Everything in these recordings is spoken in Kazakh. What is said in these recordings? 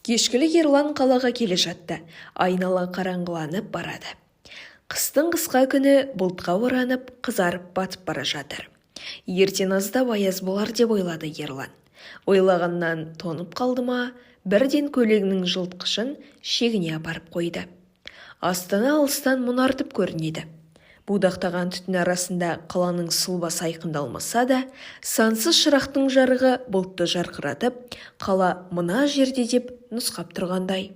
Кешкілік Ерлан қалаға келе жатты. Айнала қараңғыланып барады. Қыстың қысқа күні бұлтқа оранып, қызарып батып бара жатыр. Ертең аздап аяз болар деп ойлады Ерлан. Ойлағаннан тонып қалды ма, бірден көйлегінің жылтқышын шегіне апарып қойды. Астана алыстан мұнартып көрінеді. Будақтаған түтін арасында қаланың сұлбасы айқындалмаса да, сансыз шырақтың жарығы бұлтты жарқыратып, қала мына жерде деп нұсқап тұрғандай.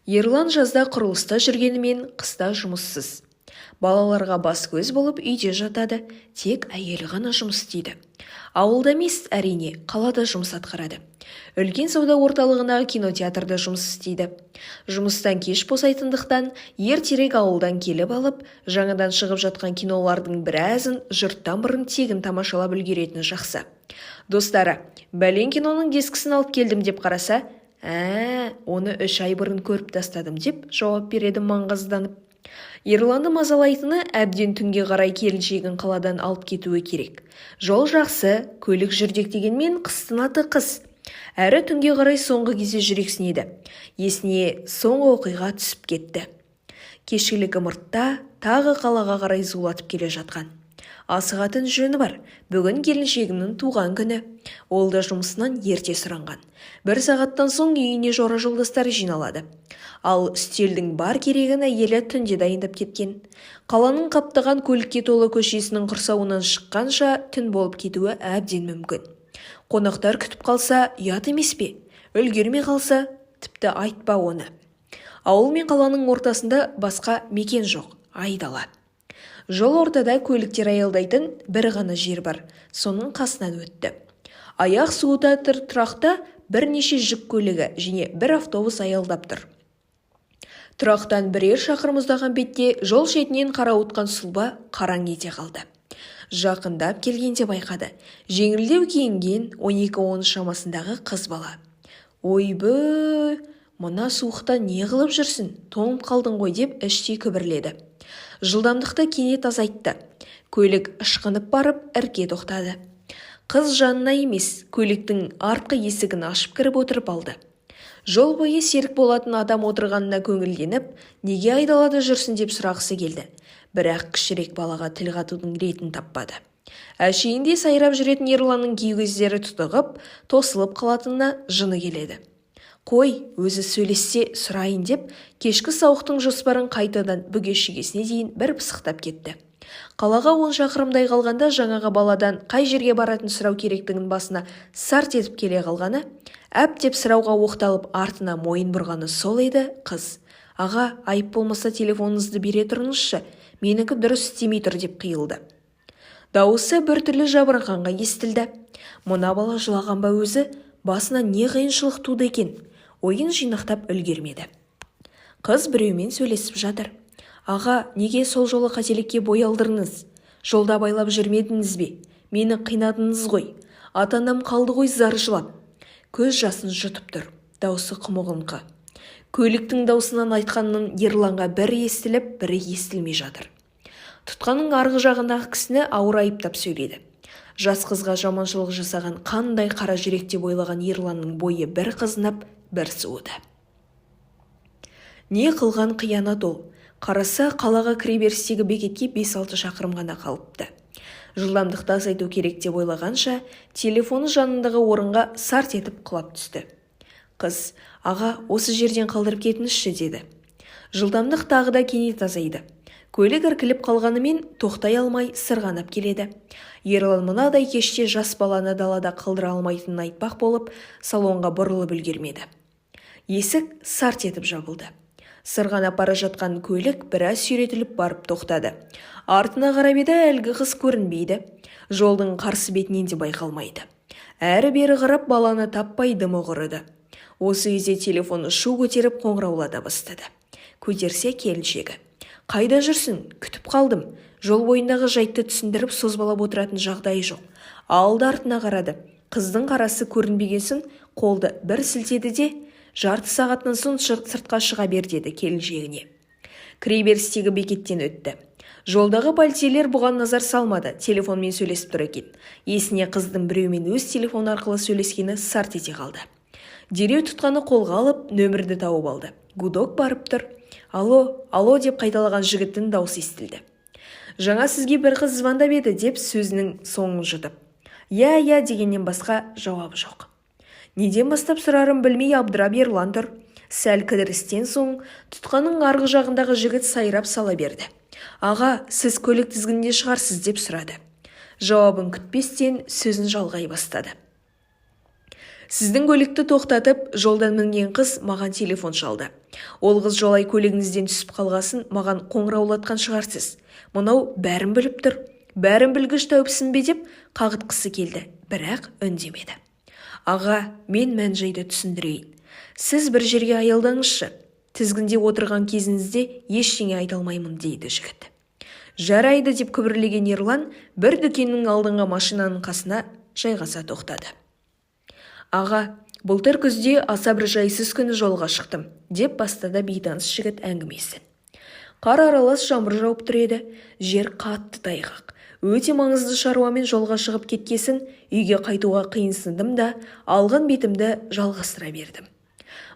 Ерлан жазда құрылыста жүргенімен қыста жұмыссыз. Балаларға бас көз болып үйде жатады, тек әйелі ғана жұмыс істейді. Ауылда емес, әрине, қалада жұмыс атқарады. Үлкен сауда орталығындағы кинотеатрда жұмыс істейді. Жұмыстан кеш босайтындықтан ертерек ауылдан келіп алып, жаңадан шығып жатқан кинолардың біразын жұрттан бұрын тегін тамашалап үлгеретіні жақсы. Достары, бәлен киноның дискісін алып келдім деп қараса, оны 3 ай бұрын көріп тастадым деп жауап береді маңғазданып. Ерланды мазалайтыны әбден түнге қарай келіншегін қаладан алып кетуі керек. Жол жақсы, көлік жүрдек дегенмен қыстың аты қыс. Әрі түнге қарай соңғы кезде жүрексінеді. Есіне соңғы оқиға түсіп кетті. Кешкілік ымыртта тағы қалаға қарай зулатып келе жатқан. Асығатын жөні бар. Бүгін келіншегінің туған күні. Ол да жұмысынан ерте сұранған. 1 сағаттан соң үйіне жора жолдастары жиналады. Ал үстелдің бар керегін әйелі түнде дайындап кеткен. Қаланың қаптаған көлікке толы көшесінің құрсауынан шыққанша түн болып кетуі әбден мүмкін. Қонақтар күтіп қалса, ұят емес пе? Үлгермей қалса, тіпті айтпа оны. Ауыл мен қаланың ортасында басқа мекен жоқ, айдала. Жол ортада көліктер аялдайтын бір ғана жер бар. Соның қасынан өтті. Аяқ суыта тұрақта бірнеше жүк көлігі және бір автобус аялдап тұр. Тұрақтан бірер шақырым ұзаған бетте жол шетінен қарауытқан сұлба қараң ете қалды. Жақындап келгенде байқады. Жеңілдеу киінген 12-13 шамасындағы қыз бала. Ойбай, мына суықта не қылып жүрсің? Тоңып қалдың ғой деп іштей күбірледі. Жылдамдықты кенет азайтты. Көлік ышқынып барып ірке тоқтады. Қыз жанына емес, көліктің артқы есігін ашып кіріп отырып алды. Жол бойы серік болатын адам отырғанына көңілденіп, неге айдалада жүрсің деп сұрағысы келді. Бірақ кішірек балаға тіл қатудың ретін таппады. Әшейінде сайрап жүретін Ерланның кей көздері тұтығып, тосылып қалатынына жыны келеді. Қой, өзі сөйлессе сұрайын деп, кешкі сауықтың жоспарын қайтадан бүге-шігесіне дейін бір пысықтап кетті. Қалаға 10 шақырымдай қалғанда жаңағы баладан қай жерге баратын сұрау керектігін басына сарт етіп келе қалғаны, әптеп сұрауға оқталып артына мойын бұрғаны сол еді қыз. Аға, айып болмаса телефоныңызды бере тұрыңызшы, менікі дұрыс істемей тұр деп қиылды. Дауысы біртүрлі жабырқанға естілді. Мына бала жылаған ба өзі, басына не қиыншылық туды екен? Ойын жинақтап үлгермеді. Қыз біреумен сөйлесіп жатыр. Аға, неге сол жолы қателікке бой алдырыңыз? Жолда байлап жүрмедіңіз бе? Мені қинадыңыз ғой. Ата-анам қалды ғой зар жылап. Көз жасын жұтып тұр. Даусы құмығыңқы. Көліктің даусынан айтқанның Ерланға бір естіліп, бірі естілмей жатыр. Тұтқаның арғы жағындағы кісіні ауыр айыптап сөйледі. Жас қызға жаманшылық жасаған қандай қара жүрек деп ойлаған Ерланның бойы бір қызынып, бір суыды. Не қылған қиянат ол? Қараса қалаға кіреберістегі бекетке 5-6 шақырым ғана қалыпты. Жылдамдықты азайту керек деп ойлағанша, телефоны жанындағы орынға сарт етіп құлап түсті. Қыз, аға, осы жерден қалдырып кетіңізші деді. Жылдамдық тағы да кенет азайды. Көлік іркіліп қалғанымен тоқтай алмай сырғанап келеді. Ерлан мынадай кеште жас баланы далада қалдыра алмайтынын айтпақ болып, салонға бұрылып үлгермеді. Есік сарт етіп жабылды. Сырғанап бара жатқан көлік біраз сүйретіліп барып тоқтады. Артына қарап еді, әлгі қыз көрінбейді. Жолдың қарсы бетінен де байқалмайды. Әрі-бері қарап баланы таппай дымы құрыды. Осы кезде телефоны шу көтеріп қоңыраулата бастады. Көтерсе келіншегі. Қайда жүрсің? Күтіп қалдым. Жол бойындағы жайтты түсіндіріп созбалап отыратын жағдай жоқ. Алды артына қарады. Қыздың қарасы көрінбегенсін, қолды бір сілтеді де, жарты сағаттан соң сыртқа шыға бер деді келіншегіне. Кіреберістегі бекеттен өтті. Жолдағы полицейлер бұған назар салмады, телефонмен сөйлесіп тұр екен. Есіне қыздың біреумен өз телефон арқылы сөйлескені сарт ете қалды. Дереу тұтқаны қолға алып нөмірді тауып алды. Гудок барып тұр. Алло деп қайталаған жігіттің даусы естілді. Жаңа сізге бір қыз звондап еді деп сөзінің соңын жұтып. Я дегеннен басқа жауабы жоқ. Неден бастап сұрарын білмей абдырап Ерлан тұр. Сәл кідірістен соң тұтқаның арғы жағындағы жігіт сайрап сала берді. Аға, сіз көлік тізгінінде шығарсыз деп сұрады. Жауабын күтпестен сөзін жалғай бастады. Сіздің көлікті тоқтатып, жолдан мінген қыз маған телефон шалды. Ол қыз жолай көлігіңізден түсіп қалғасын маған қоңыраулатқан шығарсыз. Мынау бәрін біліп тұр. Бәрін білгіш тәуіпсін бе деп қағытқысы келді, бірақ үндемеді. Аға, мен мән-жайды түсіндірейін. Сіз бір жерге аялдаңызшы. Тізгінде отырған кезіңізде ештеңе айта алмаймын дейді жігіт. Жарайды деп күбірлеген Ерлан бір дүкеннің алдыңғы машинаның қасына жайғаса тоқтады. Аға, былтыр күзде аса бір жайсыз күні жолға шықтым деп бастады бейтаныс жігіт әңгімесін. Қар аралас жаңбыр жауып тұр еді, жер қатты тайғақ. Өте маңызды шаруамен жолға шығып кеткесін үйге қайтуға қиынсындым да алған бетімді жалғастыра бердім.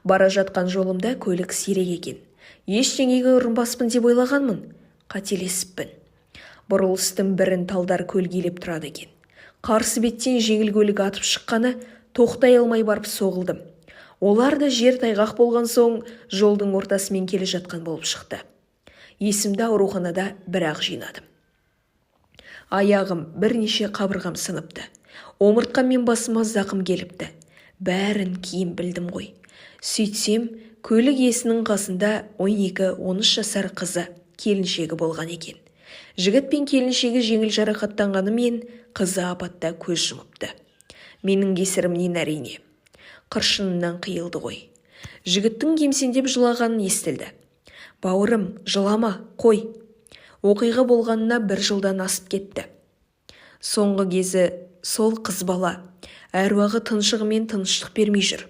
Бара жатқан жолымда көлік сирек екен. Ештеңеге ұрынбаспын деп ойлағанмын. Қателесіппін. Бұрылыстың бірін талдар көлгелеп тұрады екен. Қарсы беттен жеңіл көлік атып шыққаны тоқтай алмай барып соғылдым. Олар да жер тайғақ болған соң жолдың ортасымен келе жатқан болып шықты. Есімді ауруханада бір-ақ жинадым. Аяғым бірнеше қабырғам сыныпты. Омыртқам мен басыма зақым келіпті. Бәрін кейін білдім ғой. Сөйтсем, көлік иесінің қасында 12-13 жасар қызы, келіншегі болған екен. Жігіт пен келіншегі жеңіл жарақаттанғанымен, қызы апатта көз жұмыпты. Менің кесірімнен әрине. Қыршынынан қиылды ғой. Жігіттің кемсеңдеп жылағанын естілді. Бауырым, жылама, қой. Оқиға болғанына 1 жылдан асып кетті. Соңғы кезі сол қыз бала әруағы тыншығымен тыныштық бермей жүр.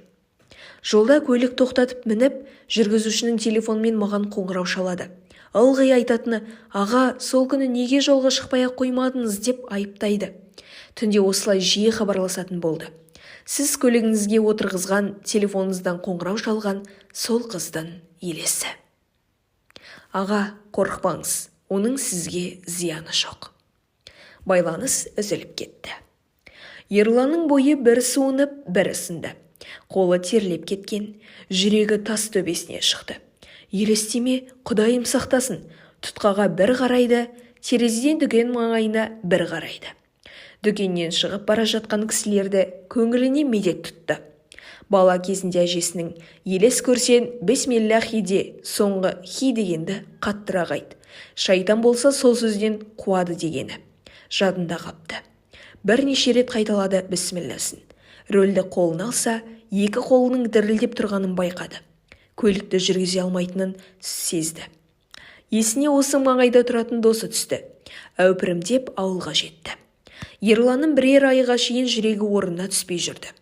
Жолда көлік тоқтатып мініп, жүргізушінің телефонмен маған қоңырау шалады. Ылғи айтатыны, аға, сол күні неге жолға шықпай-ақ қоймадыңыз деп айыптайды. Түнде осылай жиі хабарласатын болды. Сіз көлігіңізге отырғызған, телефоныңыздан қоңырау шалған сол қыздың елесі. Аға, қорықпаңыз, оның сізге зияны жоқ. Байланыс үзіліп кетті. Ерланның бойы бір суынып, бір сынды. Қолы терлеп кеткен, жүрегі тас төбесіне шықты. Елестеме, Құдайым сақтасын, тұтқаға бір қарайды, терезеден дүкен маңайына бір қарайды. Дүкеннен шығып бара жатқан кісілерді көңіліне медет тұтты. Бала кезінде әжесінің елес көрсен бисмиллахи де, соңғы хи дегенді қаттырақ айт. Шайтан болса сол сөзден қуады дегені. Жадында қапты. Бірнеше рет қайталады бисмилласын. Рөлді қолына алса, 2 қолының дірілдеп тұрғанын байқады. Көлікті жүргізе алмайтынын сезді. Есіне осы маңайда тұратын досы түсті. Әупірімдеп ауылға жетті. Ерланның бірер айға шейін жүрегі орнына түспей жүрді.